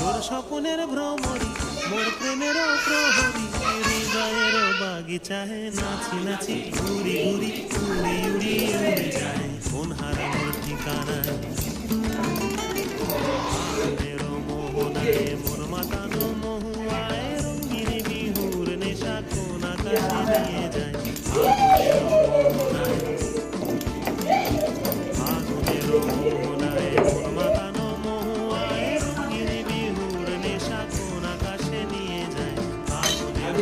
তোর স্বপ্নের ভ্রমরি মোর প্রেমের প্রহরী হৃদয়ের বাগিচায় নাচি নাচি ঘুরি ঘুরি উড়ি উড়ি উড়ে যায় কোন হারানোর ঠিকানায় আগুনের মোহনায় মোর মাতানো মহুয়ায় রঙিন বিহুর নেশা কোন আকাশে নিয়ে যায় আগুনের মোহনায় মোর মাতানো মহুয়ায় রঙিন বিহুর নেশা কোন আকাশে নিয়ে যায় আগুনের